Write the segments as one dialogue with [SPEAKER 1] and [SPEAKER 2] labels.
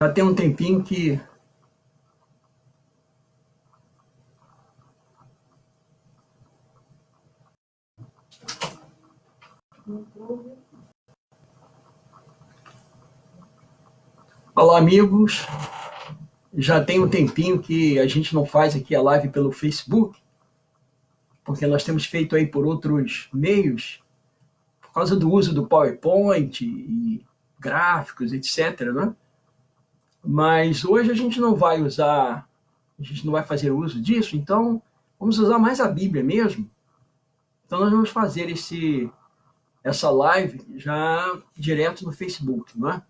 [SPEAKER 1] Já tem um tempinho que... Olá, amigos. Já tem um tempinho que a gente não faz aqui a live pelo Facebook, porque nós temos feito aí por outros meios, por causa do uso do PowerPoint e gráficos, etc., né? Mas hoje a gente não vai usar, a gente não vai fazer uso disso, então vamos usar mais a Bíblia mesmo. Então nós vamos fazer essa live já direto no Facebook, não é?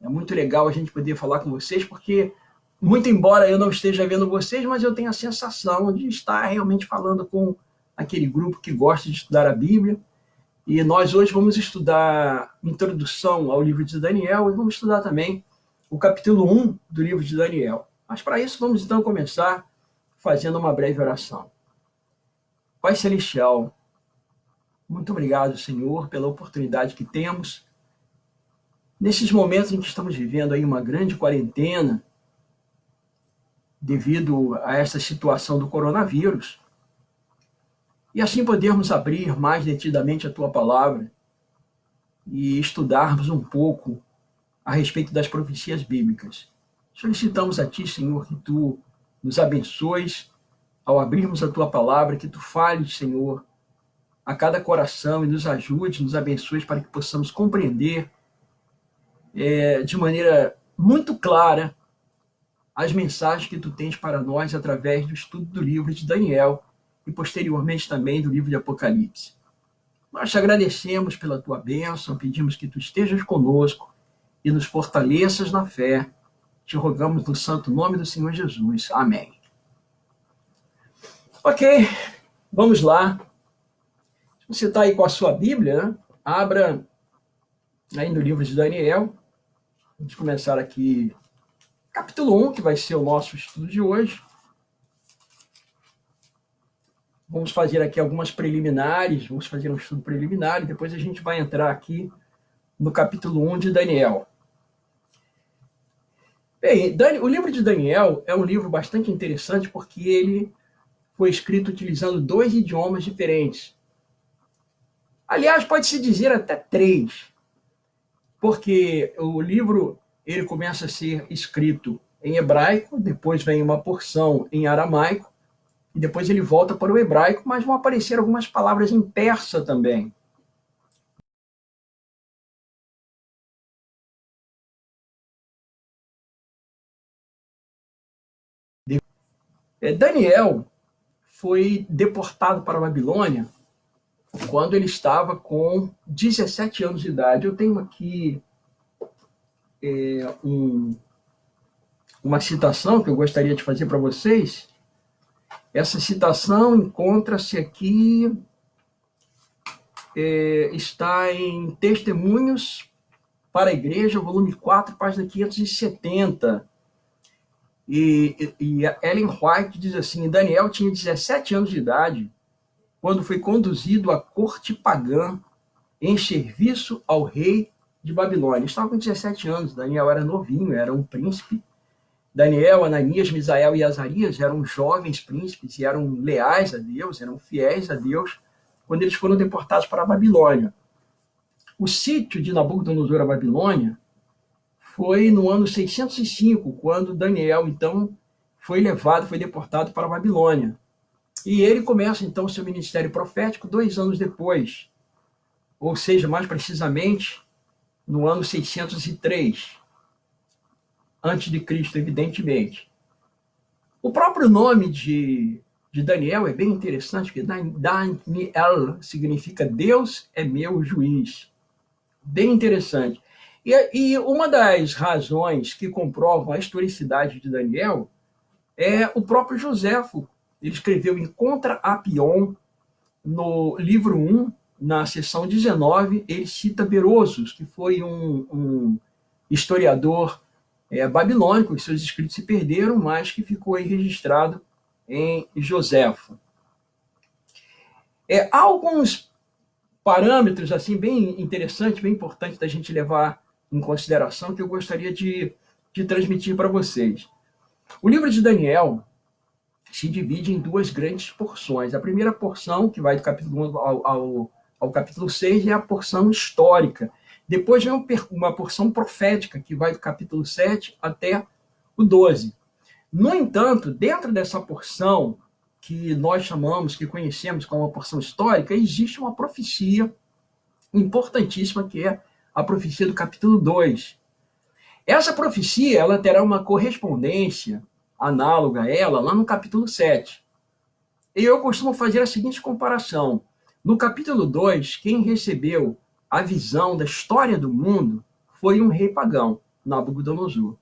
[SPEAKER 1] É muito legal a gente poder falar com vocês, porque, muito embora eu não esteja vendo vocês, mas eu tenho a sensação de estar realmente falando com aquele grupo que gosta de estudar a Bíblia. E nós hoje vamos estudar introdução ao livro de Daniel e vamos estudar também o capítulo 1 do livro de Daniel. Mas para isso vamos então começar fazendo uma breve oração. Pai Celestial, muito obrigado, Senhor, pela oportunidade que temos nesses momentos em que estamos vivendo aí uma grande quarentena, devido a essa situação do coronavírus, e assim podermos abrir mais detidamente a Tua palavra e estudarmos um pouco a respeito das profecias bíblicas. Solicitamos a Ti, Senhor, que Tu nos abençoes ao abrirmos a Tua palavra, que Tu fales, Senhor, a cada coração e nos ajude, nos abençoes para que possamos compreender de maneira muito clara as mensagens que tu tens para nós através do estudo do livro de Daniel e posteriormente também do livro de Apocalipse. Nós te agradecemos pela tua bênção, pedimos que tu estejas conosco e nos fortaleças na fé. Te rogamos no santo nome do Senhor Jesus. Amém. Ok, vamos lá. Se você está aí com a sua Bíblia, né? Abra aí no livro de Daniel. Vamos começar aqui capítulo 1, que vai ser o nosso estudo de hoje. Vamos fazer aqui algumas preliminares, vamos fazer um estudo preliminar e depois a gente vai entrar aqui no capítulo 1 de Daniel. Bem, o livro de Daniel é um livro bastante interessante porque ele foi escrito utilizando 2 idiomas diferentes. Aliás, pode-se dizer até 3, porque o livro ele começa a ser escrito em hebraico, depois vem uma porção em aramaico, e depois ele volta para o hebraico, mas vão aparecer algumas palavras em persa também. Daniel foi deportado para a Babilônia quando ele estava com 17 anos de idade. Eu tenho aqui uma citação que eu gostaria de fazer para vocês. Essa citação encontra-se aqui, está em Testemunhos para a Igreja, volume 4, página 570. E Ellen White diz assim: Daniel tinha 17 anos de idade quando foi conduzido à corte pagã em serviço ao rei de Babilônia. Estava com 17 anos, Daniel era novinho, era um príncipe. Daniel, Ananias, Misael e Azarias eram jovens príncipes e eram leais a Deus, eram fiéis a Deus, quando eles foram deportados para a Babilônia. O sítio de Nabucodonosor à Babilônia foi no ano 605, quando Daniel, então, foi deportado para a Babilônia. E ele começa, então, seu ministério profético 2 anos depois, ou seja, mais precisamente, no ano 603, antes de Cristo, evidentemente. O próprio nome de Daniel é bem interessante, porque Daniel significa Deus é meu juiz. Bem interessante. E uma das razões que comprovam a historicidade de Daniel é o próprio Joséfo. Ele escreveu em Contra Apion, no livro 1, na seção 19, ele cita Berosus, que foi um historiador babilônico, que seus escritos se perderam, mas que ficou aí registrado em Joséfo. Há alguns parâmetros assim bem interessantes, bem importantes da gente levar em consideração, que eu gostaria de de transmitir para vocês. O livro de Daniel se divide em duas grandes porções. A primeira porção, que vai do capítulo 1 ao capítulo 6, é a porção histórica. Depois vem uma porção profética, que vai do capítulo 7 até o 12. No entanto, dentro dessa porção que nós chamamos, que conhecemos como a porção histórica, existe uma profecia importantíssima, que é a profecia do capítulo 2. Essa profecia ela terá uma correspondência análoga a ela lá no capítulo 7. E eu costumo fazer a seguinte comparação. No capítulo 2, quem recebeu a visão da história do mundo foi um rei pagão, Nabucodonosor.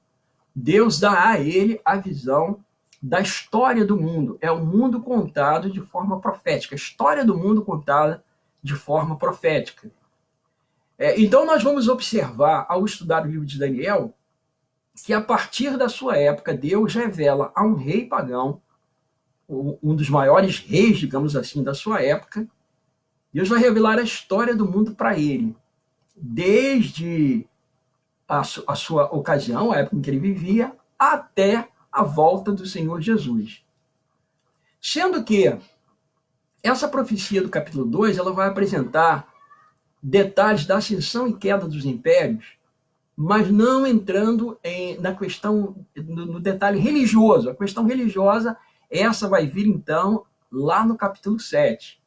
[SPEAKER 1] Deus dá a ele a visão da história do mundo. É o mundo contado de forma profética. A história do mundo contada de forma profética. Então, nós vamos observar, ao estudar o livro de Daniel, que a partir da sua época, Deus revela a um rei pagão, um dos maiores reis, digamos assim, da sua época. Deus vai revelar a história do mundo para ele, desde a sua ocasião, a época em que ele vivia, até a volta do Senhor Jesus. Sendo que essa profecia do capítulo 2, ela vai apresentar detalhes da ascensão e queda dos impérios, mas não entrando na questão, no detalhe religioso. A questão religiosa, essa vai vir, então, lá no capítulo 7.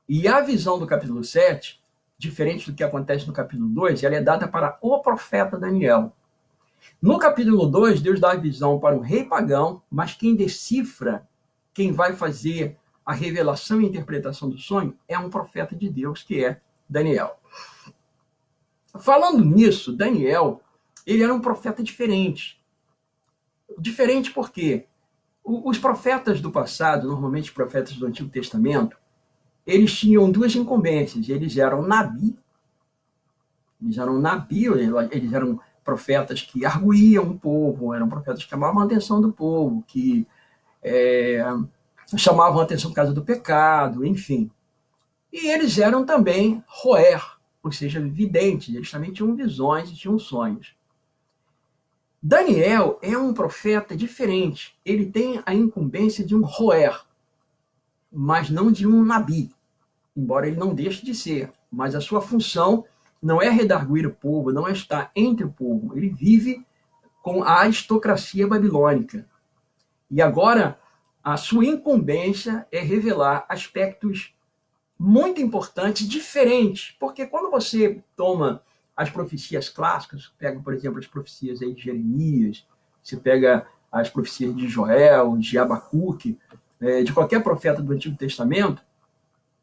[SPEAKER 1] E a visão do capítulo 7, diferente do que acontece no capítulo 2, ela é dada para o profeta Daniel. No capítulo 2, Deus dá a visão para o rei pagão, mas quem decifra, quem vai fazer a revelação e interpretação do sonho, é um profeta de Deus, que é Daniel. Falando nisso, Daniel, ele era um profeta diferente. Diferente porque os profetas do passado, normalmente os profetas do Antigo Testamento, eles tinham duas incumbências. Eles eram nabi, eles eram profetas que arguíam o povo, eram profetas que chamavam a atenção do povo, que chamavam a atenção por causa do pecado, enfim. E eles eram também roer, ou seja, videntes. Eles também tinham visões e tinham sonhos. Daniel é um profeta diferente. Ele tem a incumbência de um roer, mas não de um nabi, embora ele não deixe de ser. Mas a sua função não é redarguir o povo, não é estar entre o povo. Ele vive com a aristocracia babilônica. E agora, a sua incumbência é revelar aspectos muito importantes, diferentes. Porque quando você toma as profecias clássicas, pega, por exemplo, as profecias aí de Jeremias, você pega as profecias de Joel, de Abacuque, de qualquer profeta do Antigo Testamento,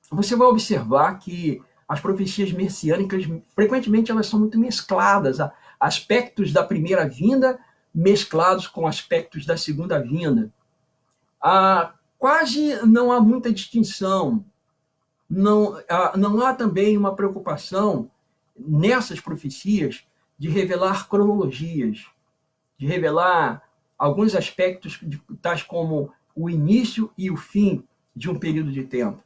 [SPEAKER 1] você vai observar que as profecias messiânicas, frequentemente, elas são muito mescladas. Aspectos da primeira vinda mesclados com aspectos da segunda vinda. Quase não há muita distinção. Não há também uma preocupação nessas profecias de revelar cronologias, de revelar alguns aspectos tais como o início e o fim de um período de tempo.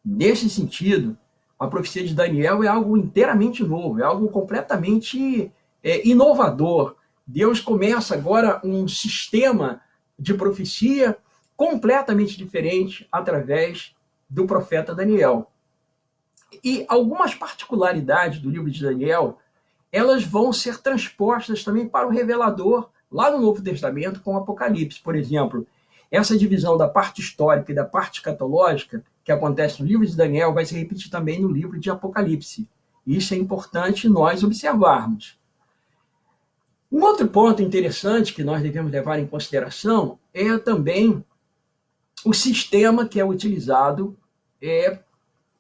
[SPEAKER 1] Nesse sentido, a profecia de Daniel é algo inteiramente novo, é algo completamente inovador. Deus começa agora um sistema de profecia completamente diferente através do profeta Daniel. E algumas particularidades do livro de Daniel, elas vão ser transpostas também para o revelador lá no Novo Testamento com o Apocalipse. Por exemplo, essa divisão da parte histórica e da parte escatológica que acontece no livro de Daniel vai se repetir também no livro de Apocalipse. Isso é importante nós observarmos. Um outro ponto interessante que nós devemos levar em consideração é também o sistema que é utilizado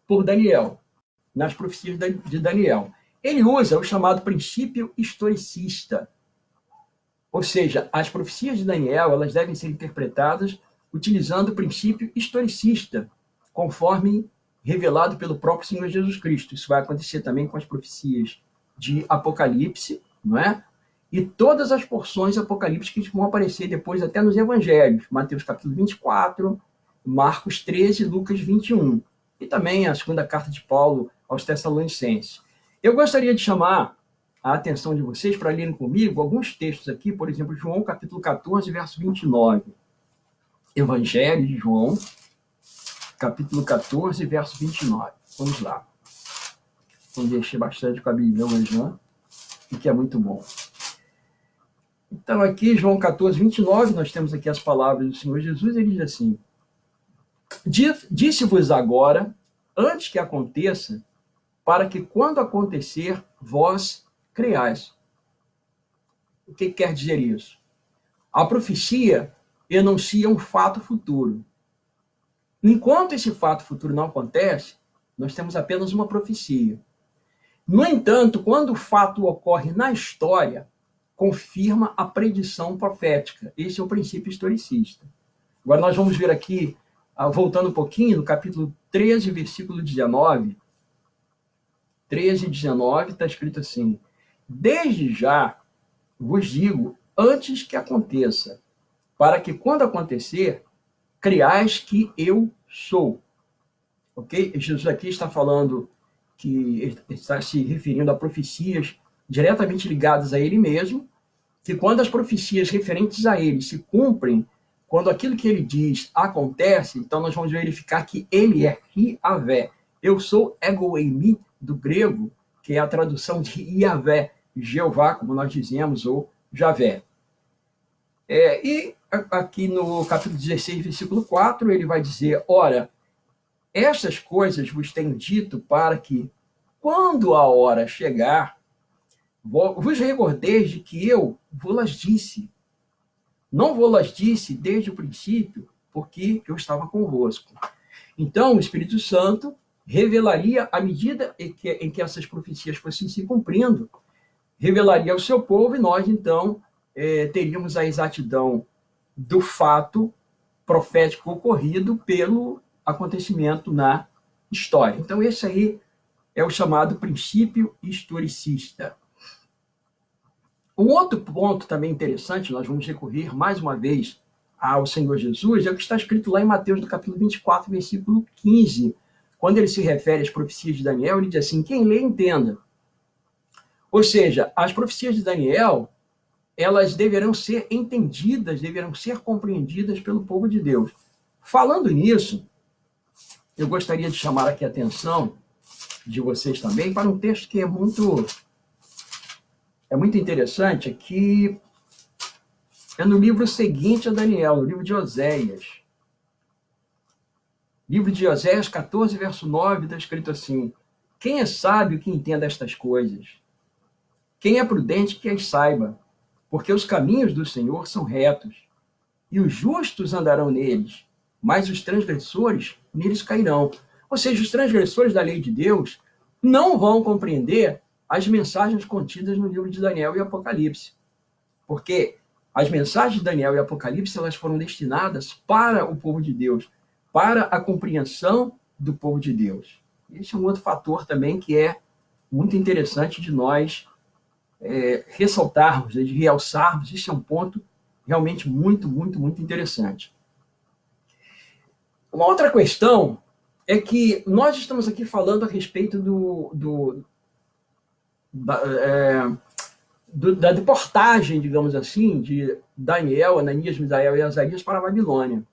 [SPEAKER 1] por Daniel, nas profecias de Daniel. Ele usa o chamado princípio historicista. Ou seja, as profecias de Daniel elas devem ser interpretadas utilizando o princípio historicista, conforme revelado pelo próprio Senhor Jesus Cristo. Isso vai acontecer também com as profecias de Apocalipse, não é? E todas as porções apocalípticas que vão aparecer depois até nos evangelhos. Mateus capítulo 24, Marcos 13, Lucas 21. E também a segunda carta de Paulo aos Tessalonicenses. Eu gostaria de chamar a atenção de vocês para lerem comigo alguns textos aqui, por exemplo, João capítulo 14, verso 29. Evangelho de João, capítulo 14, verso 29. Vamos lá. Vamos mexer bastante com a Bíblia hoje, né? O que é muito bom. Então, aqui, João 14, 29, nós temos aqui as palavras do Senhor Jesus, ele diz assim: disse-vos agora, antes que aconteça, para que quando acontecer, vós creais. O que quer dizer isso? A profecia enuncia um fato futuro. Enquanto esse fato futuro não acontece, nós temos apenas uma profecia. No entanto, quando o fato ocorre na história, confirma a predição profética. Esse é o princípio historicista. Agora nós vamos ver aqui, voltando um pouquinho, no capítulo 13, versículo 19. 13 e 19 está escrito assim: desde já vos digo, antes que aconteça, para que quando acontecer, creais que eu sou. Ok? Jesus aqui está falando que está se referindo a profecias diretamente ligadas a ele mesmo, que quando as profecias referentes a ele se cumprem, quando aquilo que ele diz acontece, então nós vamos verificar que ele é Yahvé. Eu sou ego eimi, do grego, que é a tradução de Yahvé, Jeová, como nós dizemos, ou Javé. E aqui no capítulo 16, versículo 4, ele vai dizer: ora, estas coisas vos tenho dito para que, quando a hora chegar, vos recordeis de que eu vou-las disse. Não vou-las disse desde o princípio, porque eu estava convosco. Então, o Espírito Santo revelaria, à medida em que essas profecias fossem se cumprindo, revelaria ao seu povo, e nós, então, teríamos a exatidão do fato profético ocorrido pelo acontecimento na história. Então, esse aí é o chamado princípio historicista. Um outro ponto também interessante, nós vamos recorrer mais uma vez ao Senhor Jesus, é o que está escrito lá em Mateus, no capítulo 24, versículo 15. Quando ele se refere às profecias de Daniel, ele diz assim: quem lê, entenda. Ou seja, as profecias de Daniel, elas deverão ser entendidas, deverão ser compreendidas pelo povo de Deus. Falando nisso, eu gostaria de chamar aqui a atenção de vocês também para um texto que é muito interessante, que é no livro seguinte a Daniel, no livro de Oséias. Livro de Oséias 14, verso 9, está escrito assim: quem é sábio que entenda estas coisas? Quem é prudente que as saiba? Porque os caminhos do Senhor são retos, e os justos andarão neles, mas os transgressores neles cairão. Ou seja, os transgressores da lei de Deus não vão compreender as mensagens contidas no livro de Daniel e Apocalipse. Porque as mensagens de Daniel e Apocalipse, elas foram destinadas para o povo de Deus, para a compreensão do povo de Deus. Esse é um outro fator também que é muito interessante de nós ressaltarmos, de realçarmos. Isso é um ponto realmente muito, muito, muito interessante. Uma outra questão é que nós estamos aqui falando a respeito da deportagem, digamos assim, de Daniel, Ananias, Misael e Azarias para a Babilônia.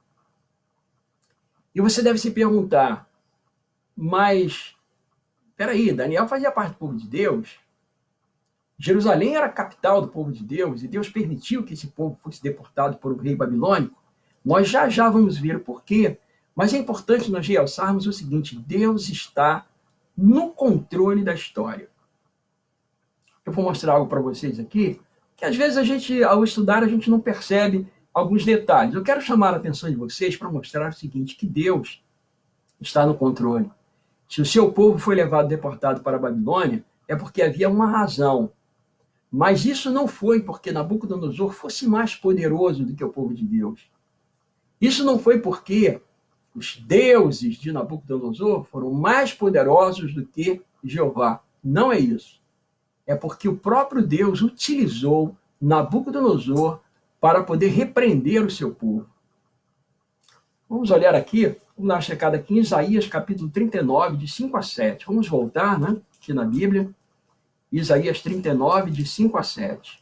[SPEAKER 1] E você deve se perguntar, mas, peraí, Daniel fazia parte do povo de Deus? Jerusalém era a capital do povo de Deus, e Deus permitiu que esse povo fosse deportado por um rei babilônico? Nós já vamos ver o porquê, mas é importante nós realçarmos o seguinte: Deus está no controle da história. Eu vou mostrar algo para vocês aqui, que às vezes a gente, ao estudar, a gente não percebe alguns detalhes. Eu quero chamar a atenção de vocês para mostrar o seguinte, que Deus está no controle. Se o seu povo foi levado, deportado para a Babilônia, é porque havia uma razão. Mas isso não foi porque Nabucodonosor fosse mais poderoso do que o povo de Deus. Isso não foi porque os deuses de Nabucodonosor foram mais poderosos do que Jeová. Não é isso. É porque o próprio Deus utilizou Nabucodonosor para poder repreender o seu povo. Vamos olhar aqui, vamos dar uma checada aqui em Isaías capítulo 39, de 5 a 7. Vamos voltar, aqui na Bíblia. Isaías 39, de 5 a 7.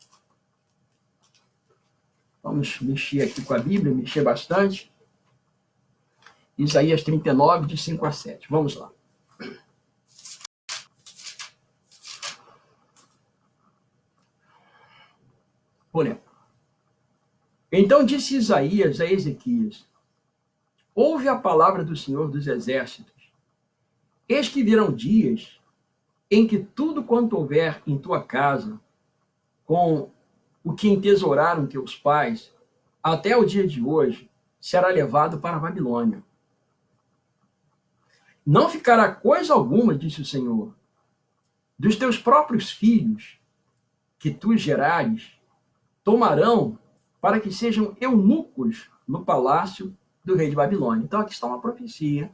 [SPEAKER 1] Vamos mexer aqui com a Bíblia, mexer bastante. Isaías 39, de 5 a 7. Vamos lá. Olha. Então disse Isaías a Ezequias: ouve a palavra do Senhor dos Exércitos. Eis que virão dias em que tudo quanto houver em tua casa, com o que entesouraram teus pais, até o dia de hoje, será levado para a Babilônia. Não ficará coisa alguma, disse o Senhor, dos teus próprios filhos, que tu gerares, tomarão para que sejam eunucos no palácio do rei de Babilônia. Então aqui está uma profecia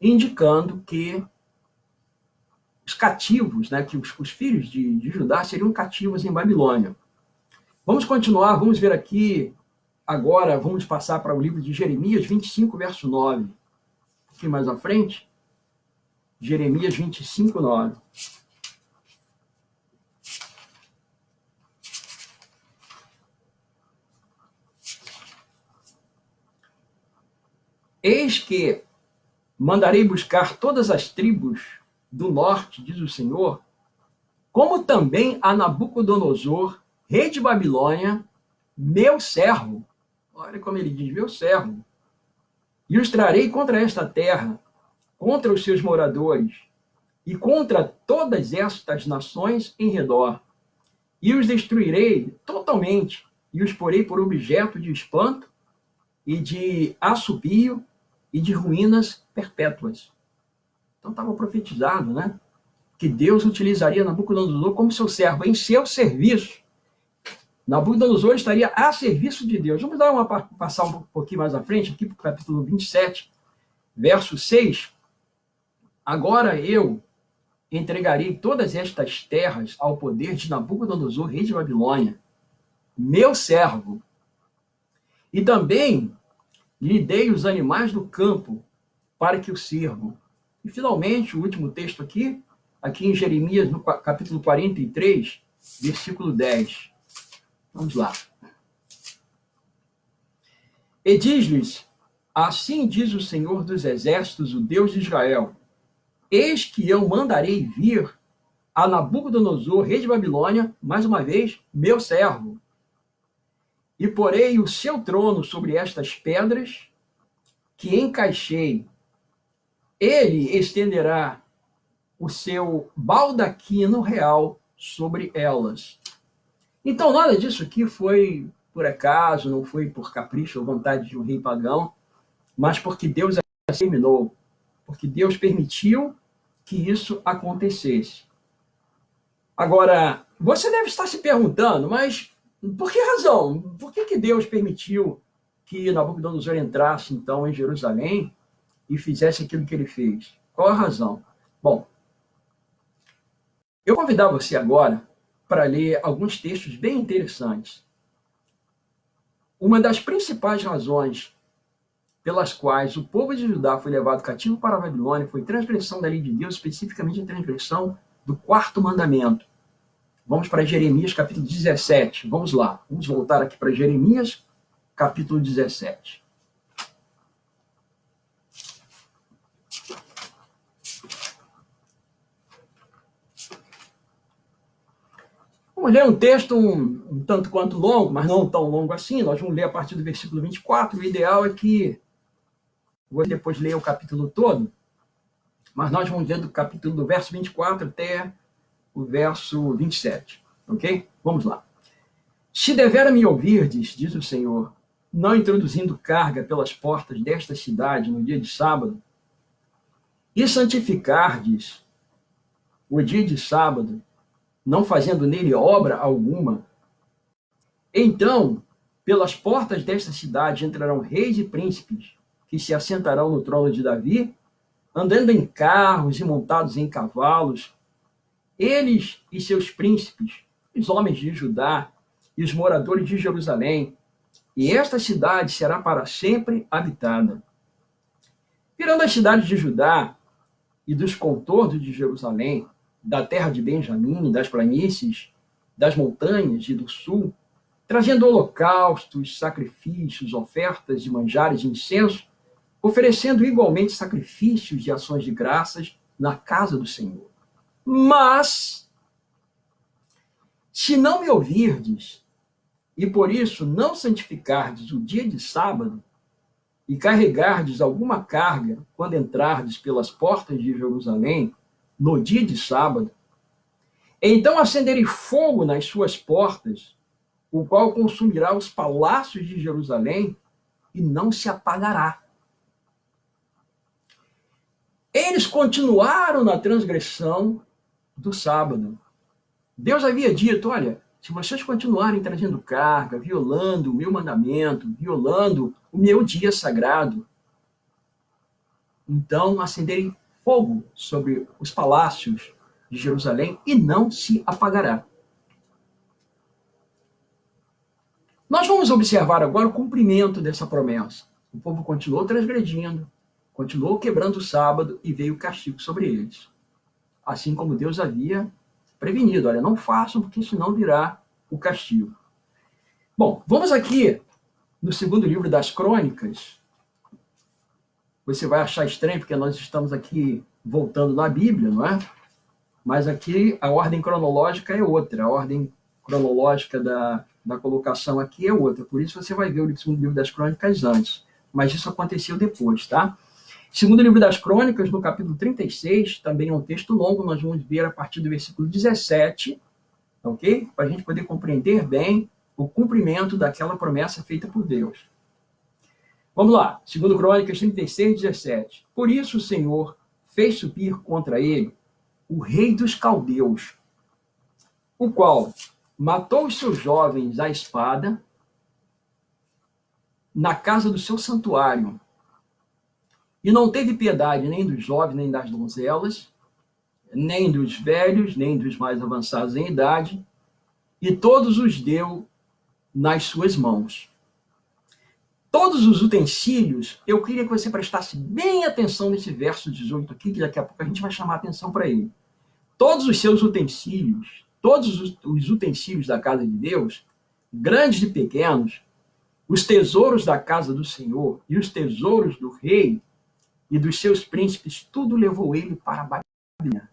[SPEAKER 1] indicando que os cativos, né, que os filhos de Judá seriam cativos em Babilônia. Vamos continuar, vamos ver aqui, agora vamos passar para o livro de Jeremias 25, verso 9. Aqui mais à frente, Jeremias 25, 9. Eis que mandarei buscar todas as tribos do norte, diz o Senhor, como também a Nabucodonosor, rei de Babilônia, meu servo. Olha como ele diz, meu servo. E os trarei contra esta terra, contra os seus moradores, e contra todas estas nações em redor. E os destruirei totalmente, e os porei por objeto de espanto, e de assobio, e de ruínas perpétuas. Então estava profetizado, né? Que Deus utilizaria Nabucodonosor como seu servo, em seu serviço. Nabucodonosor estaria a serviço de Deus. Vamos dar passar um pouquinho mais à frente, aqui para o capítulo 27, verso 6. Agora eu entregarei todas estas terras ao poder de Nabucodonosor, rei de Babilônia, meu servo. E também lhe dei os animais do campo para que o sirvam. E, finalmente, o último texto aqui em Jeremias, no capítulo 43, versículo 10. Vamos lá. E diz-lhes: assim diz o Senhor dos Exércitos, o Deus de Israel: eis que eu mandarei vir a Nabucodonosor, rei de Babilônia, mais uma vez, meu servo, e porei o seu trono sobre estas pedras que encaixei. Ele estenderá o seu baldaquino real sobre elas. Então, nada disso aqui foi por acaso, não foi por capricho ou vontade de um rei pagão, mas porque Deus determinou, porque Deus permitiu que isso acontecesse. Agora, você deve estar se perguntando, mas por que razão? Por que Deus permitiu que Nabucodonosor entrasse, então, em Jerusalém e fizesse aquilo que ele fez? Qual a razão? Bom, eu vou convidar você agora para ler alguns textos bem interessantes. Uma das principais razões pelas quais o povo de Judá foi levado cativo para a Babilônia foi transgressão da lei de Deus, especificamente a transgressão do quarto mandamento. Vamos para Jeremias, capítulo 17. Vamos lá. Vamos voltar aqui para Jeremias, capítulo 17. Vamos ler um texto um tanto quanto longo, mas não tão longo assim. Nós vamos ler a partir do versículo 24. O ideal é que você depois leia o capítulo todo, mas nós vamos ler do verso 24 até o verso 27. Ok? Vamos lá. Se devera me ouvirdes, diz o Senhor, não introduzindo carga pelas portas desta cidade no dia de sábado, e santificardes o dia de sábado, não fazendo nele obra alguma, então, pelas portas desta cidade entrarão reis e príncipes, que se assentarão no trono de Davi, andando em carros e montados em cavalos, eles e seus príncipes, os homens de Judá e os moradores de Jerusalém, e esta cidade será para sempre habitada. Virando as cidades de Judá e dos contornos de Jerusalém, da terra de Benjamim, das planícies, das montanhas e do sul, trazendo holocaustos, sacrifícios, ofertas de manjares de incenso, oferecendo igualmente sacrifícios e ações de graças na casa do Senhor. Mas, se não me ouvirdes, e por isso não santificardes o dia de sábado, e carregardes alguma carga quando entrardes pelas portas de Jerusalém, no dia de sábado, então acenderei fogo nas suas portas, o qual consumirá os palácios de Jerusalém e não se apagará. Eles continuaram na transgressão do sábado. Deus havia dito, olha, se vocês continuarem trazendo carga, violando o meu mandamento, violando o meu dia sagrado, então acenderei fogo sobre os palácios de Jerusalém e não se apagará. Nós vamos observar agora o cumprimento dessa promessa. O povo continuou transgredindo, continuou quebrando o sábado e veio o castigo sobre eles. Assim como Deus havia prevenido. Olha, não façam, porque senão virá o castigo. Bom, vamos aqui no segundo livro das Crônicas. Você vai achar estranho, porque nós estamos aqui voltando na Bíblia, não é? Mas aqui a ordem cronológica é outra. A ordem cronológica da colocação aqui é outra. Por isso você vai ver o segundo livro das Crônicas antes. Mas isso aconteceu depois, tá? Segundo livro das Crônicas, no capítulo 36, também é um texto longo, nós vamos ver a partir do versículo 17, ok? Para a gente poder compreender bem o cumprimento daquela promessa feita por Deus. Vamos lá, segundo Crônicas 36, 17. Por isso o Senhor fez subir contra ele o rei dos caldeus, o qual matou os seus jovens à espada na casa do seu santuário, e não teve piedade nem dos jovens, nem das donzelas, nem dos velhos, nem dos mais avançados em idade, e todos os deu nas suas mãos. Todos os utensílios, eu queria que você prestasse bem atenção nesse verso 18 aqui, que daqui a pouco a gente vai chamar a atenção para ele. Todos os seus utensílios, todos os utensílios da casa de Deus, grandes e pequenos, os tesouros da casa do Senhor e os tesouros do rei e dos seus príncipes, tudo levou ele para a Babilônia.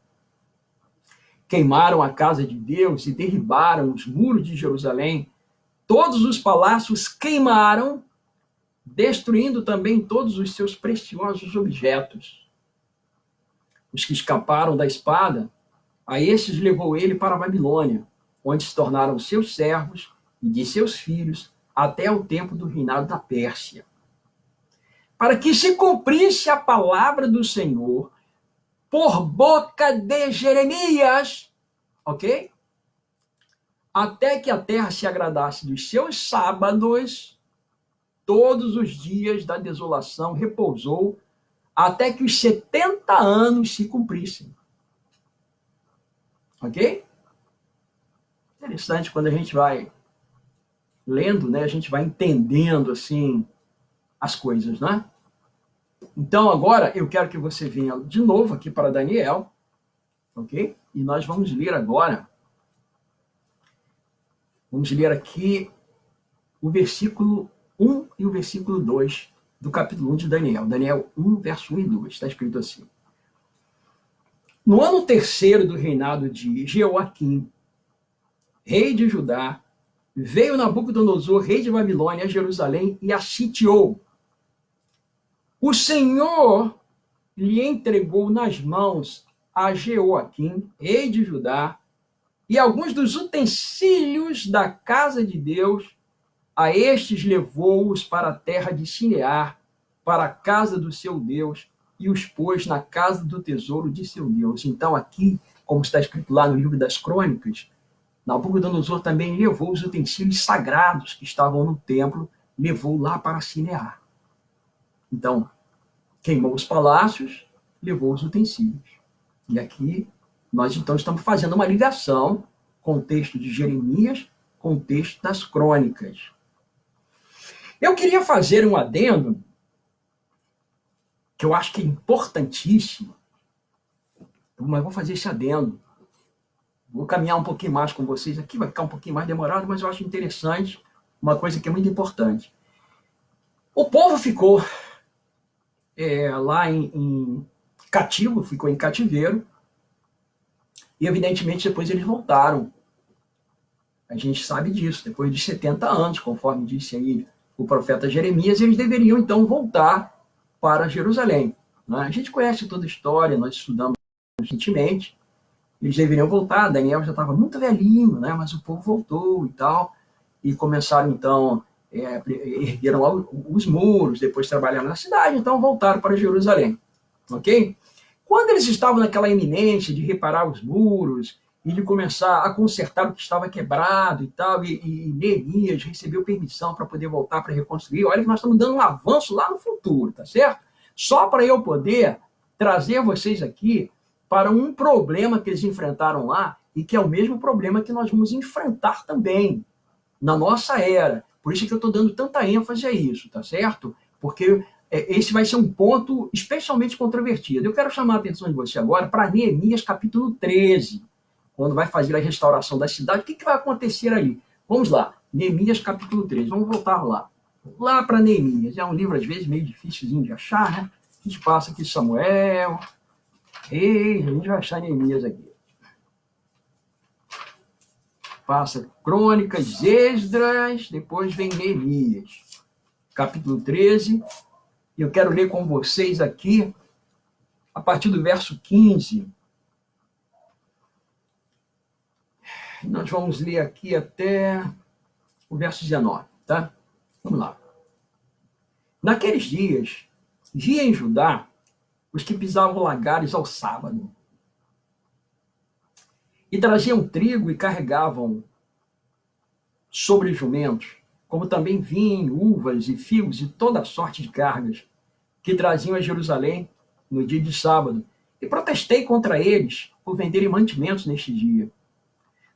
[SPEAKER 1] Queimaram a casa de Deus e derribaram os muros de Jerusalém. Todos os palácios queimaram, destruindo também todos os seus preciosos objetos. Os que escaparam da espada, a estes levou ele para a Babilônia, onde se tornaram seus servos e de seus filhos até o tempo do reinado da Pérsia, para que se cumprisse a palavra do Senhor por boca de Jeremias, ok? Até que a terra se agradasse dos seus sábados, todos os dias da desolação repousou, até que os 70 anos se cumprissem. Ok? Interessante, quando a gente vai lendo, né, a gente vai entendendo, assim, as coisas, né? Então, agora, eu quero que você venha de novo aqui para Daniel, ok? E nós vamos ler agora, vamos ler aqui o versículo 1 e o versículo 2 do capítulo 1 de Daniel. Daniel 1, verso 1 e 2, está escrito assim. No ano terceiro do reinado de Jeoaquim, rei de Judá, veio Nabucodonosor, rei de Babilônia, a Jerusalém e a sitiou. O Senhor lhe entregou nas mãos a Jeoaquim, rei de Judá, e alguns dos utensílios da casa de Deus. A estes levou-os para a terra de Sinear, para a casa do seu Deus, e os pôs na casa do tesouro de seu Deus. Então aqui, como está escrito lá no livro das Crônicas, Nabucodonosor também levou os utensílios sagrados que estavam no templo, levou lá para Sinear. Então, queimou os palácios, levou os utensílios. E aqui, nós então estamos fazendo uma ligação com o texto de Jeremias, com o texto das Crônicas. Eu queria fazer um adendo, que eu acho que é importantíssimo, mas vou fazer esse adendo. Vou caminhar um pouquinho mais com vocês aqui, vai ficar um pouquinho mais demorado, mas eu acho interessante uma coisa que é muito importante. O povo ficou lá em cativo, ficou em cativeiro, e evidentemente depois eles voltaram. A gente sabe disso, depois de 70 anos, conforme disse aí o profeta Jeremias, eles deveriam então voltar para Jerusalém. Né? A gente conhece toda a história, nós estudamos recentemente, eles deveriam voltar, Daniel já estava muito velhinho, né? Mas o povo voltou e tal, e começaram então, ergueram lá os muros, depois trabalharam na cidade, então voltaram para Jerusalém, ok? Quando eles estavam naquela iminência de reparar os muros e de começar a consertar o que estava quebrado e tal, e Neemias recebeu permissão para poder voltar para reconstruir, olha que nós estamos dando um avanço lá no futuro, tá certo? Só para eu poder trazer vocês aqui para um problema que eles enfrentaram lá e que é o mesmo problema que nós vamos enfrentar também na nossa era. Por isso que eu estou dando tanta ênfase a isso, tá certo? Porque esse vai ser um ponto especialmente controvertido. Eu quero chamar a atenção de você agora para Neemias capítulo 13, quando vai fazer a restauração da cidade. O que vai acontecer ali? Vamos lá, Neemias capítulo 13, vamos voltar lá. Lá para Neemias, é um livro às vezes meio dificilzinho de achar, né? A gente passa aqui Samuel, Reis, a gente vai achar Neemias aqui. Passa Crônicas, Esdras, depois vem Neemias. Capítulo 13, e eu quero ler com vocês aqui, a partir do verso 15. Nós vamos ler aqui até o verso 19, tá? Vamos lá. Naqueles dias, via em Judá os que pisavam lagares ao sábado, e traziam trigo e carregavam sobre jumentos, como também vinho, uvas e figos e toda sorte de cargas, que traziam a Jerusalém no dia de sábado, e protestei contra eles por venderem mantimentos neste dia.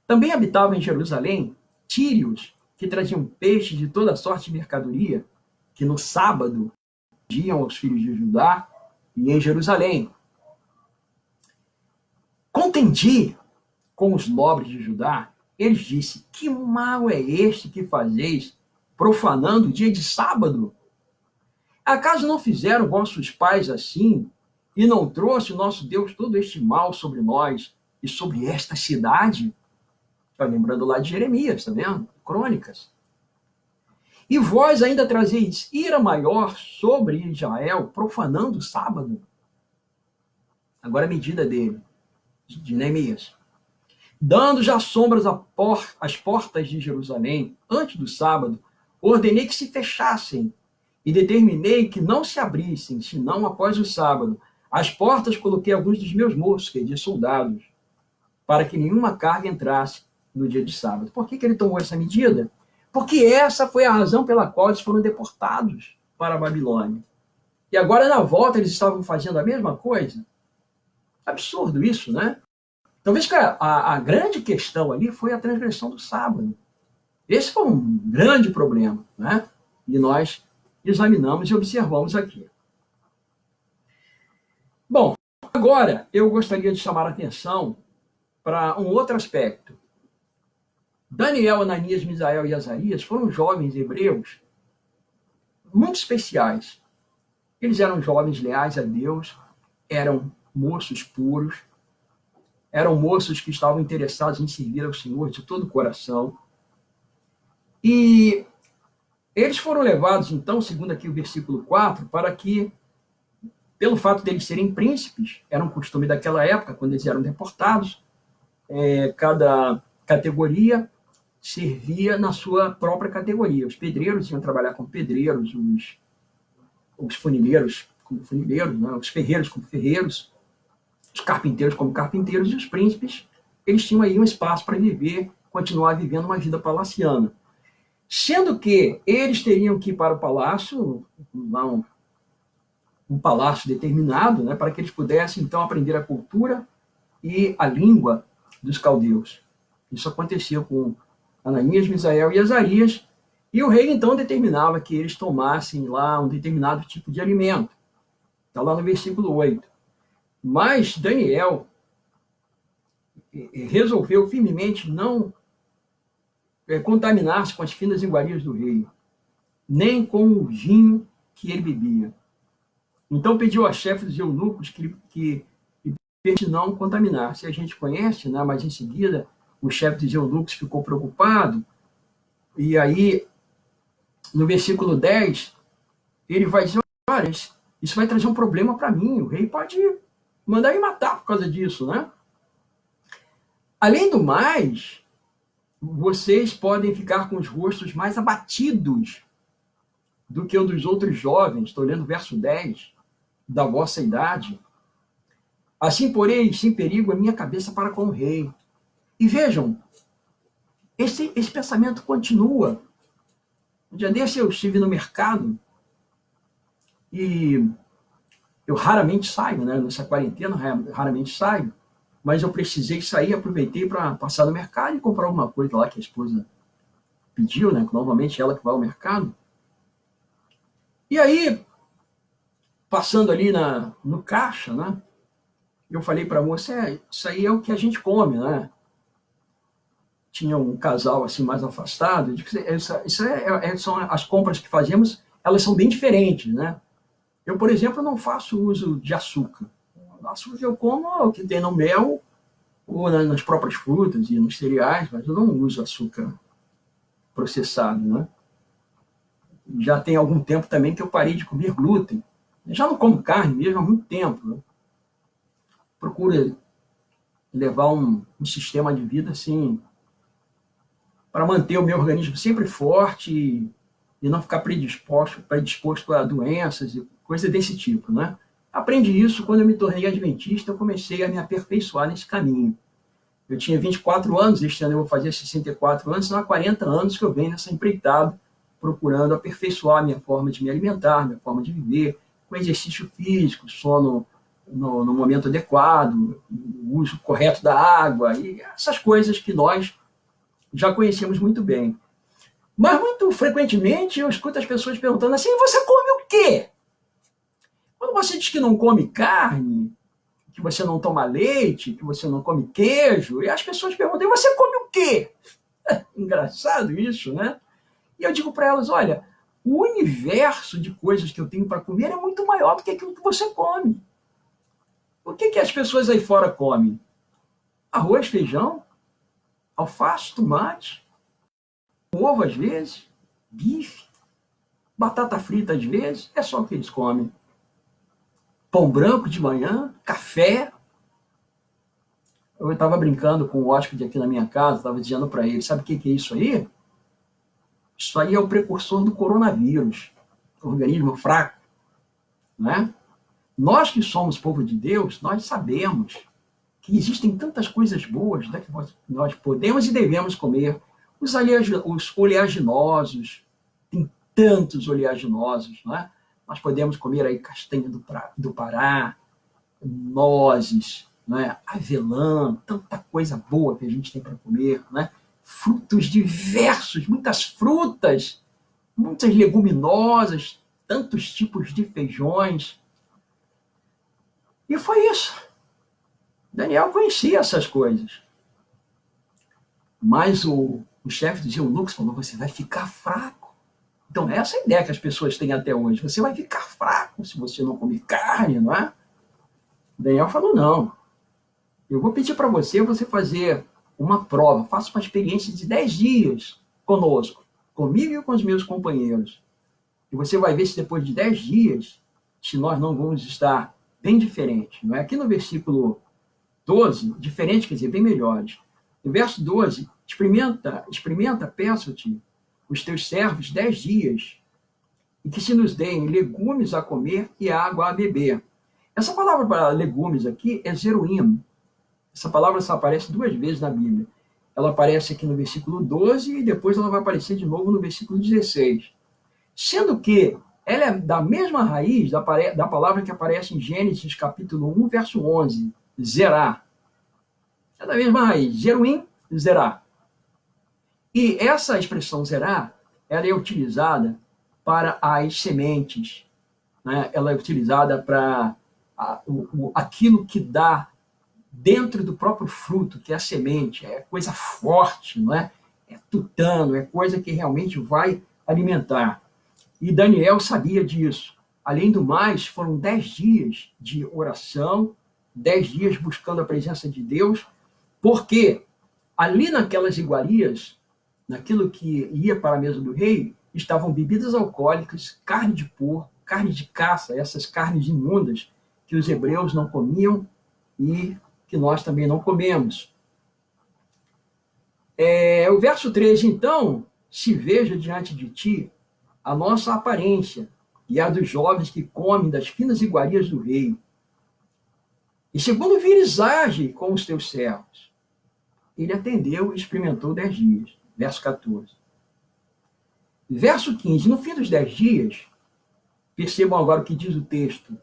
[SPEAKER 1] Também habitavam em Jerusalém tírios, que traziam peixes de toda sorte de mercadoria, que no sábado vendiam aos filhos de Judá e em Jerusalém. Contendi com os nobres de Judá, eles disse: que mal é este que fazeis, profanando o dia de sábado? Acaso não fizeram vossos pais assim, e não trouxe o nosso Deus todo este mal sobre nós e sobre esta cidade? Está lembrando lá de Jeremias, está vendo? Crônicas. E vós ainda trazeis ira maior sobre Israel, profanando o sábado? Agora a medida dele, de Neemias. Dando já sombras às portas de Jerusalém, antes do sábado, ordenei que se fechassem, e determinei que não se abrissem, senão após o sábado. Às portas coloquei alguns dos meus moços, que é de soldados, para que nenhuma carga entrasse no dia de sábado. Por que ele tomou essa medida? Porque essa foi a razão pela qual eles foram deportados para a Babilônia. E agora, na volta, eles estavam fazendo a mesma coisa? Absurdo isso, né? Então, veja que a grande questão ali foi a transgressão do sábado. Esse foi um grande problema, né? E nós examinamos e observamos aqui. Bom, agora eu gostaria de chamar a atenção para um outro aspecto. Daniel, Ananias, Misael e Azarias foram jovens hebreus muito especiais. Eles eram jovens leais a Deus, eram moços puros, eram moços que estavam interessados em servir ao Senhor de todo o coração. E eles foram levados, então, segundo aqui o versículo 4, para que, pelo fato de eles serem príncipes, era um costume daquela época, quando eles eram deportados, cada categoria servia na sua própria categoria. Os pedreiros iam trabalhar como pedreiros, os funileiros como funileiros, né? Os ferreiros como ferreiros, os carpinteiros como carpinteiros, e os príncipes, eles tinham aí um espaço para viver, continuar vivendo uma vida palaciana. Sendo que eles teriam que ir para o palácio, um palácio determinado, né, para que eles pudessem, então, aprender a cultura e a língua dos caldeus. Isso acontecia com Ananias, Misael e Azarias, e o rei, então, determinava que eles tomassem lá um determinado tipo de alimento. Está lá no versículo 8. Mas Daniel resolveu firmemente não contaminar-se com as finas iguarias do rei, nem com o vinho que ele bebia. Então pediu a chefe dos eunucos que não contaminar-se. A gente conhece, né? Mas em seguida o chefe dos eunucos ficou preocupado, e aí, no versículo 10, ele vai dizer, olha, isso vai trazer um problema para mim, o rei pode mandar me matar por causa disso, né? Além do mais, vocês podem ficar com os rostos mais abatidos do que o dos outros jovens, estou lendo o verso 10, da vossa idade. Assim, porém, sem perigo a minha cabeça para com o rei. E vejam, esse pensamento continua. Um dia desse eu estive no mercado e eu raramente saio, né? Nessa quarentena, raramente saio, mas eu precisei sair, aproveitei para passar no mercado e comprar alguma coisa lá que a esposa pediu, né? Normalmente ela que vai ao mercado. E aí, passando ali no caixa, né? Eu falei para a moça, isso aí é o que a gente come, né? Tinha um casal assim mais afastado, são as compras que fazemos, elas são bem diferentes, né? Eu, por exemplo, não faço uso de açúcar. O açúcar que eu como é o que tem no mel ou nas próprias frutas e nos cereais, mas eu não uso açúcar processado, né? Já tem algum tempo também que eu parei de comer glúten. Eu já não como carne mesmo há muito tempo, né? Procuro levar um sistema de vida assim para manter o meu organismo sempre forte e não ficar predisposto a doenças e coisas desse tipo, né? Aprendi isso quando eu me tornei adventista, eu comecei a me aperfeiçoar nesse caminho. Eu tinha 24 anos, este ano eu vou fazer 64 anos, são há 40 anos que eu venho nessa empreitada, procurando aperfeiçoar a minha forma de me alimentar, minha forma de viver, com exercício físico, sono no momento adequado, o uso correto da água, e essas coisas que nós já conhecemos muito bem. Mas muito frequentemente eu escuto as pessoas perguntando assim, você come o quê? Quando você diz que não come carne, que você não toma leite, que você não come queijo, e as pessoas perguntam, e você come o quê? Engraçado isso, né? E eu digo para elas, olha, o universo de coisas que eu tenho para comer é muito maior do que aquilo que você come. O que as pessoas aí fora comem? Arroz, feijão, alface, tomate, ovo às vezes, bife, batata frita às vezes, é só o que eles comem. Pão branco de manhã, café. Eu estava brincando com o hóspede aqui na minha casa, estava dizendo para ele, sabe o que é isso aí? Isso aí é o precursor do coronavírus, organismo fraco, né? Nós que somos povo de Deus, nós sabemos que existem tantas coisas boas, né, que nós podemos e devemos comer. Os oleaginosos, tem tantos oleaginosos, né? Nós podemos comer aí castanha do Pará, nozes, né? Avelã, tanta coisa boa que a gente tem para comer, né? Frutos diversos, muitas frutas, muitas leguminosas, tantos tipos de feijões. E foi isso. Daniel conhecia essas coisas. Mas o chefe dos eunucos falou, você vai ficar fraco. Então, essa é a ideia que as pessoas têm até hoje. Você vai ficar fraco se você não comer carne, não é? Daniel falou, não. Eu vou pedir para você fazer uma prova. Faça uma experiência de 10 dias conosco, comigo e com os meus companheiros. E você vai ver se depois de 10 dias, se nós não vamos estar bem diferentes. Não é? Aqui no versículo 12, diferente quer dizer bem melhores. No verso 12, experimenta, peço-te, os teus servos 10 dias, e que se nos deem legumes a comer e água a beber. Essa palavra para legumes aqui é zeruim. Essa palavra só aparece 2 vezes na Bíblia. Ela aparece aqui no versículo 12 e depois ela vai aparecer de novo no versículo 16. Sendo que ela é da mesma raiz da palavra que aparece em Gênesis capítulo 1, verso 11, zerá. É da mesma raiz, zeruim, zerá. E essa expressão zerá, ela é utilizada para as sementes, né? Ela é utilizada para aquilo que dá dentro do próprio fruto, que é a semente, é coisa forte, não é? É tutano, é coisa que realmente vai alimentar. E Daniel sabia disso. Além do mais, foram 10 dias de oração, 10 dias buscando a presença de Deus, porque ali naquelas iguarias, naquilo que ia para a mesa do rei, estavam bebidas alcoólicas, carne de porco, carne de caça, essas carnes imundas que os hebreus não comiam e que nós também não comemos. O verso 13, então, se veja diante de ti a nossa aparência e a dos jovens que comem das finas iguarias do rei. E segundo vires age com os teus servos. Ele atendeu e experimentou 10 dias. Verso 14. Verso 15. No fim dos 10 dias, percebam agora o que diz o texto.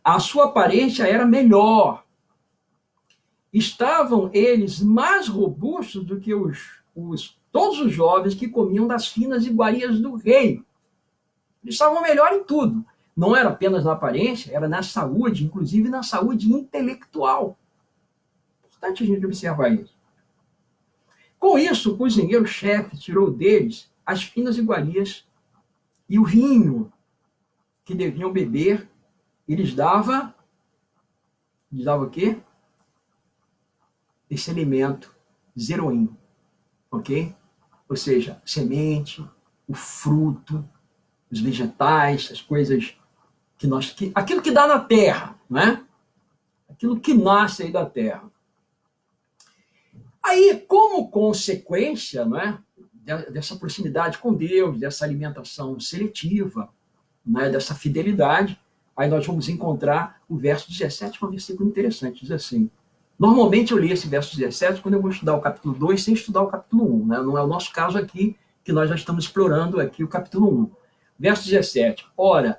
[SPEAKER 1] A sua aparência era melhor. Estavam eles mais robustos do que todos os jovens que comiam das finas iguarias do rei. Eles estavam melhor em tudo. Não era apenas na aparência, era na saúde, inclusive na saúde intelectual. Importante a gente observar isso. Com isso, o cozinheiro-chefe tirou deles as finas iguarias e o vinho que deviam beber, e lhes dava o quê? Esse alimento zeroim, ok? Ou seja, semente, o fruto, os vegetais, as coisas aquilo que dá na terra, né? Aquilo que nasce aí da terra. Aí, como consequência, né, dessa proximidade com Deus, dessa alimentação seletiva, né, dessa fidelidade, aí nós vamos encontrar o verso 17, que é um versículo interessante, diz assim. Normalmente eu leio esse verso 17 quando eu vou estudar o capítulo 2 sem estudar o capítulo 1, né? Não é o nosso caso aqui, que nós já estamos explorando aqui o capítulo 1. Verso 17. Ora,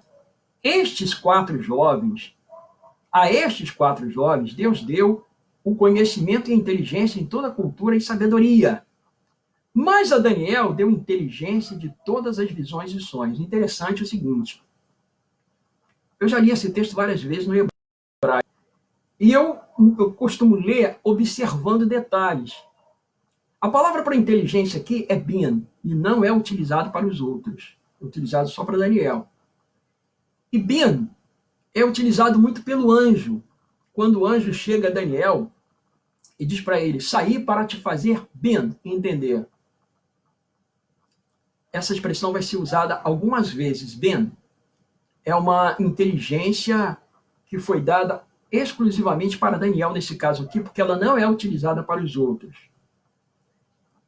[SPEAKER 1] a estes quatro jovens, Deus deu o conhecimento e a inteligência em toda a cultura e sabedoria. Mas a Daniel deu inteligência de todas as visões e sonhos. Interessante o seguinte. Eu já li esse texto várias vezes no hebraico. E eu costumo ler observando detalhes. A palavra para inteligência aqui é bin, e não é utilizado para os outros. É utilizado só para Daniel. E bin é utilizado muito pelo anjo. Quando o anjo chega a Daniel e diz para ele, sair para te fazer bin, entender. Essa expressão vai ser usada algumas vezes. Ben é uma inteligência que foi dada exclusivamente para Daniel, nesse caso aqui, porque ela não é utilizada para os outros.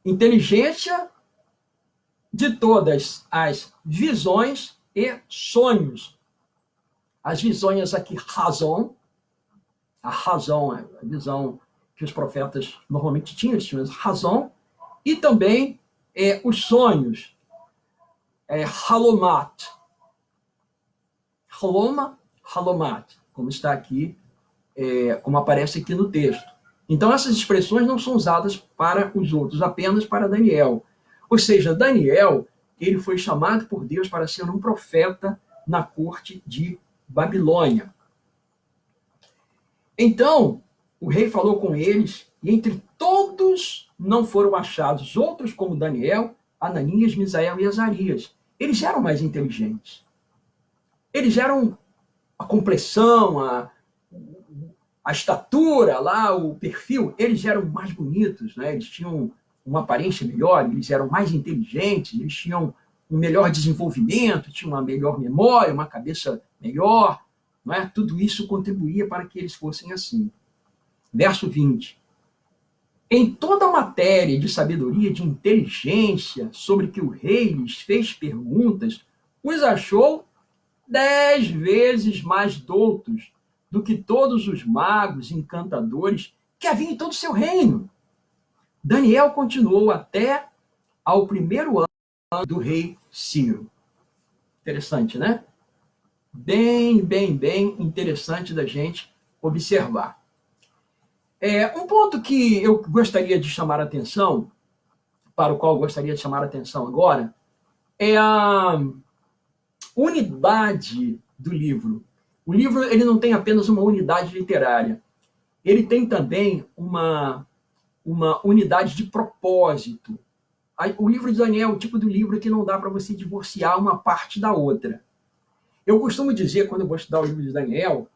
[SPEAKER 1] Inteligência de todas as visões e sonhos. As visões aqui, razão. A razão é a visão que os profetas normalmente tinham, eles tinham razão. E também os sonhos. Halomat. Halomat, como está aqui, como aparece aqui no texto. Então, essas expressões não são usadas para os outros, apenas para Daniel. Ou seja, Daniel, ele foi chamado por Deus para ser um profeta na corte de Babilônia. Então, o rei falou com eles, e entre todos não foram achados outros como Daniel, Ananias, Misael e Azarias. Eles eram mais inteligentes. Eles eram a complexão, a estatura, lá, o perfil, eles eram mais bonitos, né? Eles tinham uma aparência melhor, eles eram mais inteligentes, eles tinham um melhor desenvolvimento, tinham uma melhor memória, uma cabeça melhor, não é? Tudo isso contribuía para que eles fossem assim. Verso 20. Em toda a matéria de sabedoria, de inteligência, sobre que o rei lhes fez perguntas, os achou 10 vezes mais doutos do que todos os magos e encantadores que havia em todo o seu reino. Daniel continuou até ao primeiro ano do rei Ciro. Interessante, né? Bem interessante da gente observar. Um ponto que eu gostaria de chamar a atenção, para o qual eu gostaria de chamar a atenção agora, é a unidade do livro. O livro ele não tem apenas uma unidade literária. ele tem também uma unidade de propósito. O livro de Daniel é o tipo de livro que não dá para você divorciar uma parte da outra. Eu costumo dizer, quando eu vou estudar o livro de Daniel,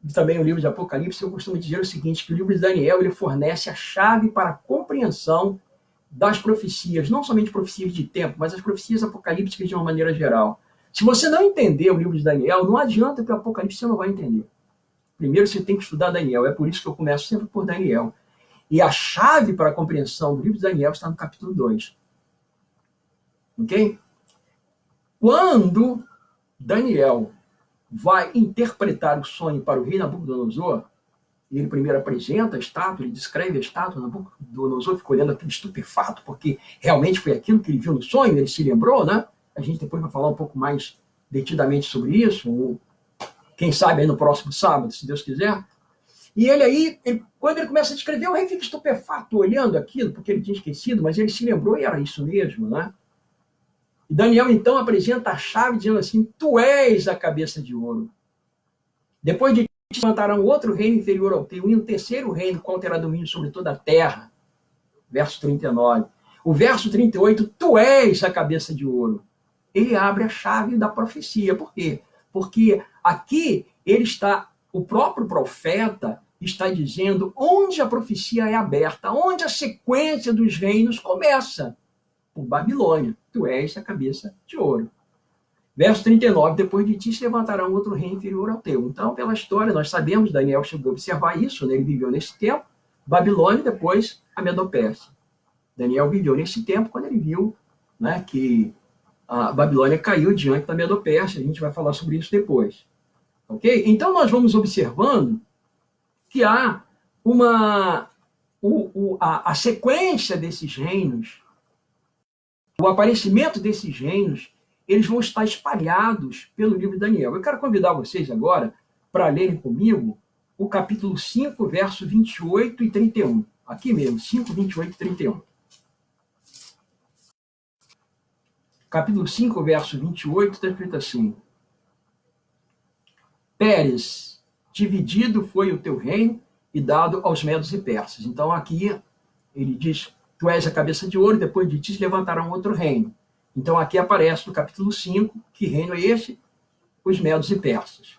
[SPEAKER 1] e também o livro de Apocalipse, eu costumo dizer o seguinte, que o livro de Daniel ele fornece a chave para a compreensão das profecias, não somente profecias de tempo, mas as profecias apocalípticas de uma maneira geral. Se você não entender o livro de Daniel, não adianta que o Apocalipse você não vai entender. Primeiro você tem que estudar Daniel, é por isso que eu começo sempre por Daniel. E a chave para a compreensão do livro de Daniel está no capítulo 2. Ok? Quando Daniel vai interpretar o sonho para o rei Nabucodonosor, ele primeiro apresenta a estátua, ele descreve a estátua, Nabucodonosor fica olhando aquele estupefato, porque realmente foi aquilo que ele viu no sonho, ele se lembrou, né? A gente depois vai falar um pouco mais detidamente sobre isso, ou quem sabe aí no próximo sábado, se Deus quiser. E ele aí, quando ele começa a descrever, o rei fica estupefato olhando aquilo, porque ele tinha esquecido, mas ele se lembrou e era isso mesmo, né? E Daniel então apresenta a chave dizendo assim, tu és a cabeça de ouro. Depois de ti levantarão outro reino inferior ao teu, e um terceiro reino, qual terá domínio sobre toda a terra. Verso 39. O verso 38, tu és a cabeça de ouro. Ele abre a chave da profecia. Por quê? Porque aqui o próprio profeta está dizendo onde a profecia é aberta, onde a sequência dos reinos começa. Por Babilônia, tu és a cabeça de ouro. Verso 39, depois de ti se levantará um outro reino inferior ao teu. Então, pela história, nós sabemos, Daniel chegou a observar isso, né? Ele viveu nesse tempo, Babilônia, depois a Medopérsia. Daniel viveu nesse tempo quando ele viu, né, que a Babilônia caiu diante da Medopérsia, a gente vai falar sobre isso depois. Ok? Então, nós vamos observando que há a sequência desses reinos, o aparecimento desses reinos, eles vão estar espalhados pelo livro de Daniel. Eu quero convidar vocês agora para lerem comigo o capítulo 5, verso 28 e 31. Aqui mesmo, 5, 28 e 31. Capítulo 5, verso 28, está escrito assim. Pérez, dividido foi o teu reino e dado aos medos e persas. Então aqui ele diz, tu és a cabeça de ouro, depois de ti se levantará um outro reino. Então aqui aparece no capítulo 5, que reino é esse? Os medos e persas.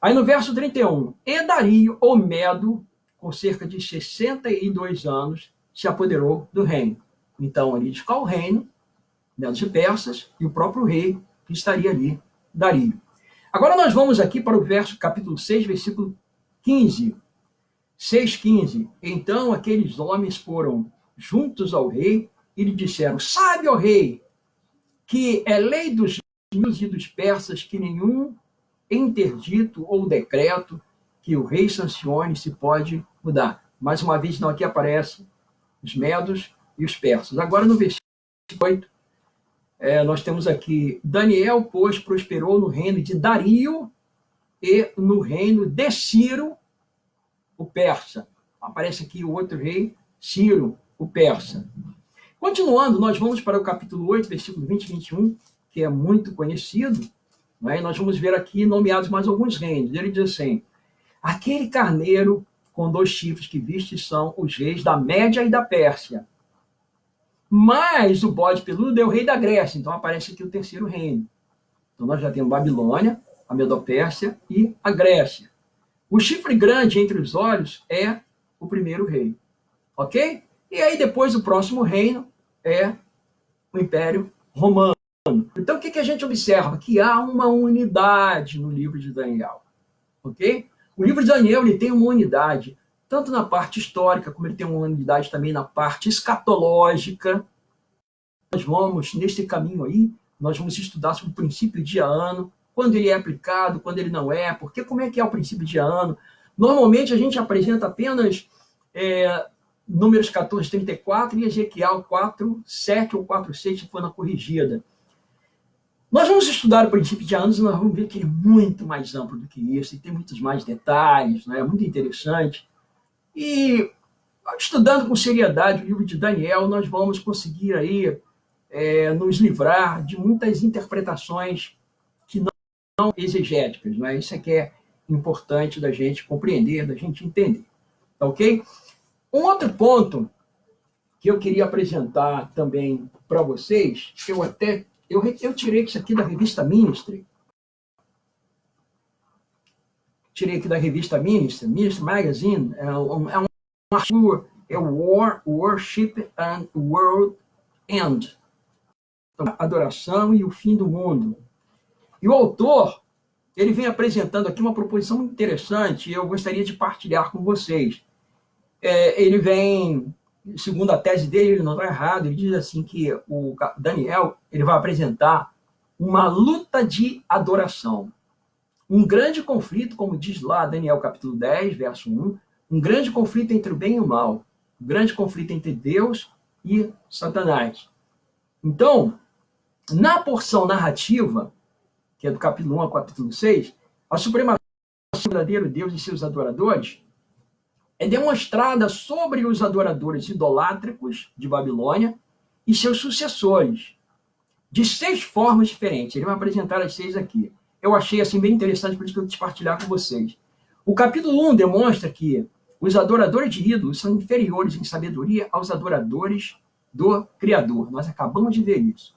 [SPEAKER 1] Aí no verso 31, e Dario, o Medo, com cerca de 62 anos, se apoderou do reino. Então ali diz qual o reino? Medos e persas, e o próprio rei que estaria ali, Dario. Agora nós vamos aqui para o verso capítulo 6, versículo 15. 6,15. Então aqueles homens foram juntos ao rei e lhe disseram, sabe, ó rei, que é lei dos meus e dos persas que nenhum interdito ou decreto que o rei sancione se pode mudar. Mais uma vez, não, aqui aparece os medos e os persas. Agora no versículo 8, nós temos aqui, Daniel, pois, prosperou no reino de Dario e no reino de Ciro, o persa. Aparece aqui o outro rei, Ciro, o persa. Continuando, nós vamos para o capítulo 8, versículo 20 e 21, que é muito conhecido, né? Nós vamos ver aqui nomeados mais alguns reinos. Ele diz assim, aquele carneiro com 2 chifres que viste são os reis da Média e da Pérsia. Mas o bode peludo é o rei da Grécia. Então aparece aqui o terceiro reino. Então nós já temos Babilônia, a Medopérsia e a Grécia. O chifre grande entre os olhos é o primeiro rei. Ok? E aí depois o próximo reino é o Império Romano. Então o que a gente observa? Que há uma unidade no livro de Daniel. Ok? O livro de Daniel ele tem uma unidade tanto na parte histórica, como ele tem uma unidade também na parte escatológica. Nós vamos, neste caminho aí, nós vamos estudar sobre o princípio dia-ano, quando ele é aplicado, quando ele não é, porque como é que é o princípio dia-ano. Normalmente a gente apresenta apenas Números 14, 34 e Ezequiel 4, 7 ou 4, 6, se for na corrigida. Nós vamos estudar o princípio de anos e nós vamos ver que ele é muito mais amplo do que isso, e tem muitos mais detalhes, né? É muito interessante. E estudando com seriedade o livro de Daniel, nós vamos conseguir aí nos livrar de muitas interpretações que não exegéticas, né? Isso é que é importante da gente compreender, da gente entender. Tá ok? Um outro ponto que eu queria apresentar também para vocês, eu tirei isso aqui da revista Ministry. Tirei aqui da revista Ministry Magazine, é um artigo, é War, Worship and World End. Então, adoração e o fim do mundo. E o autor, ele vem apresentando aqui uma proposição muito interessante e eu gostaria de partilhar com vocês. Ele vem, segundo a tese dele, ele não está errado, ele diz assim que o Daniel ele vai apresentar uma luta de adoração. Um grande conflito, como diz lá Daniel capítulo 10, verso 1, um grande conflito entre o bem e o mal, um grande conflito entre Deus e Satanás. Então, na porção narrativa, que é do capítulo 1 ao capítulo 6, a supremacia do verdadeiro Deus e seus adoradores é demonstrada sobre os adoradores idolátricos de Babilônia e seus sucessores, de 6 formas diferentes. Ele vai apresentar as 6 aqui. Eu achei assim bem interessante, por isso que eu quis partilhar com vocês. O capítulo 1 demonstra que os adoradores de ídolos são inferiores em sabedoria aos adoradores do Criador. Nós acabamos de ver isso.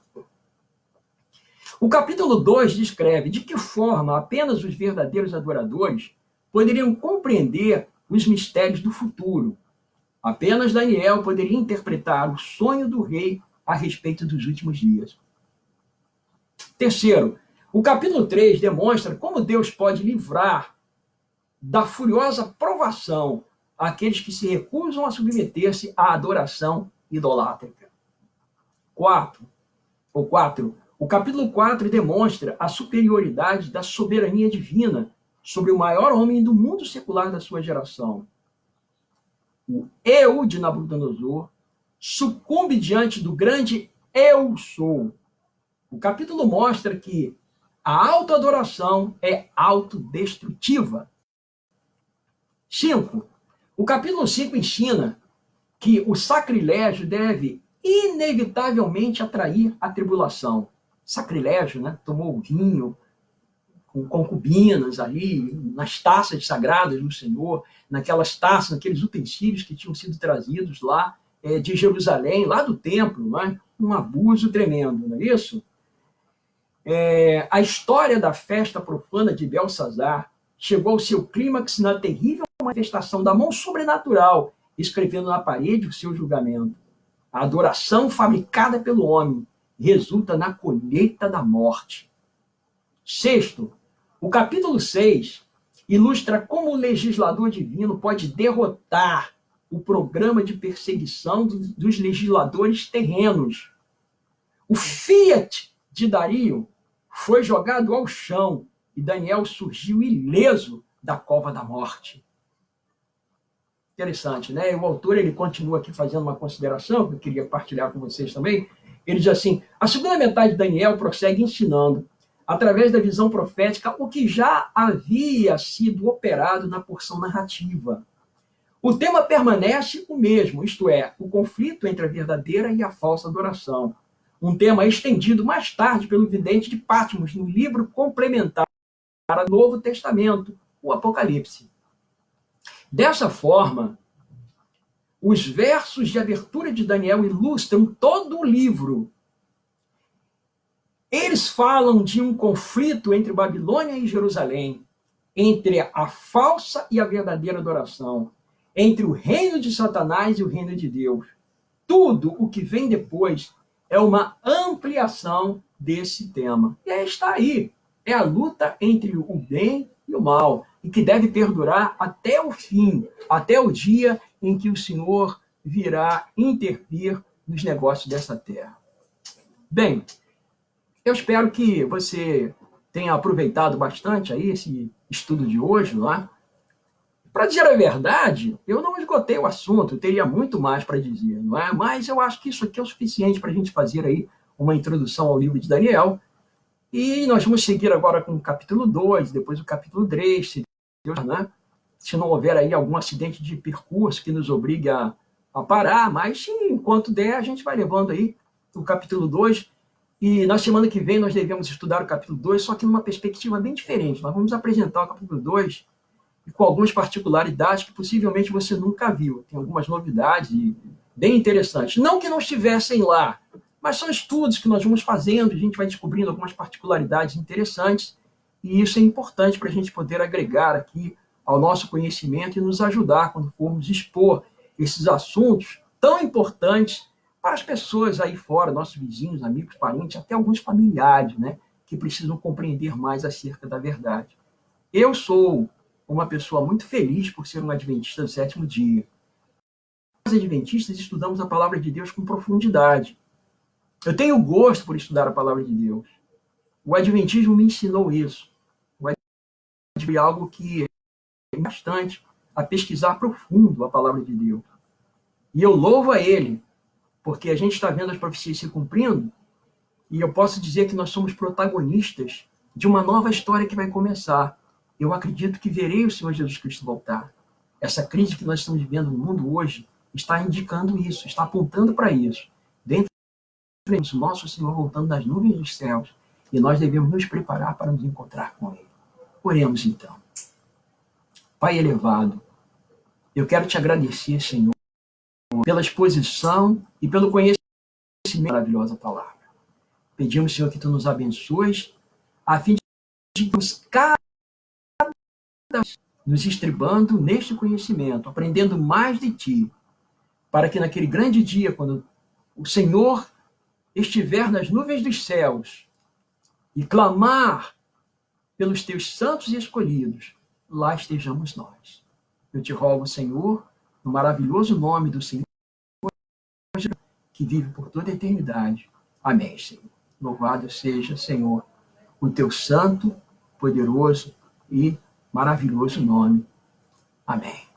[SPEAKER 1] O capítulo 2 descreve de que forma apenas os verdadeiros adoradores poderiam compreender os mistérios do futuro. Apenas Daniel poderia interpretar o sonho do rei a respeito dos últimos dias. Terceiro, o capítulo 3 demonstra como Deus pode livrar da furiosa provação aqueles que se recusam a submeter-se à adoração idolátrica. 4. O capítulo 4 demonstra a superioridade da soberania divina sobre o maior homem do mundo secular da sua geração. O eu de Nabucodonosor sucumbe diante do grande eu sou. O capítulo mostra que a autoadoração é autodestrutiva. 5. O capítulo 5 ensina que o sacrilégio deve inevitavelmente atrair a tribulação. Sacrilégio, né? Tomou vinho com concubinas ali, nas taças sagradas do Senhor, naquelas taças, naqueles utensílios que tinham sido trazidos lá de Jerusalém, lá do templo, né? Um abuso tremendo, não é isso? A história da festa profana de Belsazar chegou ao seu clímax na terrível manifestação da mão sobrenatural, escrevendo na parede o seu julgamento. A adoração fabricada pelo homem resulta na colheita da morte. 6. O capítulo 6 ilustra como o legislador divino pode derrotar o programa de perseguição dos legisladores terrenos. O Fiat de Dario foi jogado ao chão e Daniel surgiu ileso da cova da morte. Interessante, né? O autor ele continua aqui fazendo uma consideração que eu queria partilhar com vocês também. Ele diz assim: a segunda metade de Daniel prossegue ensinando, através da visão profética, o que já havia sido operado na porção narrativa. O tema permanece o mesmo, isto é, o conflito entre a verdadeira e a falsa adoração. Um tema estendido mais tarde pelo vidente de Patmos, no livro complementar do Novo Testamento, o Apocalipse. Dessa forma, os versos de abertura de Daniel ilustram todo o livro. Eles falam de um conflito entre Babilônia e Jerusalém, entre a falsa e a verdadeira adoração, entre o reino de Satanás e o reino de Deus. Tudo o que vem depois é uma ampliação desse tema. E aí está aí. É a luta entre o bem e o mal, e que deve perdurar até o fim, até o dia em que o Senhor virá intervir nos negócios dessa terra. Bem, eu espero que você tenha aproveitado bastante aí esse estudo de hoje, não é? Para dizer a verdade, eu não esgotei o assunto, eu teria muito mais para dizer, não é? Mas eu acho que isso aqui é o suficiente para a gente fazer aí uma introdução ao livro de Daniel. E nós vamos seguir agora com o capítulo 2, depois o capítulo 3, se Deus, né? Se não houver aí algum acidente de percurso que nos obrigue a parar, mas enquanto der, a gente vai levando aí o capítulo 2. E na semana que vem nós devemos estudar o capítulo 2, só que numa perspectiva bem diferente. Nós vamos apresentar o capítulo 2 e com algumas particularidades que possivelmente você nunca viu. Tem algumas novidades bem interessantes. Não que não estivessem lá, mas são estudos que nós vamos fazendo, a gente vai descobrindo algumas particularidades interessantes, e isso é importante para a gente poder agregar aqui ao nosso conhecimento e nos ajudar quando formos expor esses assuntos tão importantes para as pessoas aí fora, nossos vizinhos, amigos, parentes, até alguns familiares, né, que precisam compreender mais acerca da verdade. Eu sou uma pessoa muito feliz por ser um adventista do sétimo dia. Nós, adventistas, estudamos a palavra de Deus com profundidade. Eu tenho gosto por estudar a palavra de Deus. O adventismo me ensinou isso. O adventismo é algo que é bastante a pesquisar profundo a palavra de Deus. E eu louvo a ele, porque a gente está vendo as profecias se cumprindo, e eu posso dizer que nós somos protagonistas de uma nova história que vai começar. Eu acredito que verei o Senhor Jesus Cristo voltar. Essa crise que nós estamos vivendo no mundo hoje está indicando isso, está apontando para isso. Dentro o nosso Senhor voltando das nuvens dos céus, e nós devemos nos preparar para nos encontrar com Ele. Oremos então. Pai elevado, eu quero te agradecer, Senhor, pela exposição e pelo conhecimento da maravilhosa palavra. Pedimos, Senhor, que Tu nos abençoes, a fim de nos cada vez nos estribando neste conhecimento, aprendendo mais de Ti, para que naquele grande dia, quando o Senhor estiver nas nuvens dos céus e clamar pelos Teus santos e escolhidos, lá estejamos nós. Eu te rogo, Senhor, no maravilhoso nome do Senhor, que vive por toda a eternidade. Amém, Senhor. Louvado seja, Senhor, o Teu santo, poderoso e maravilhoso nome. Amém.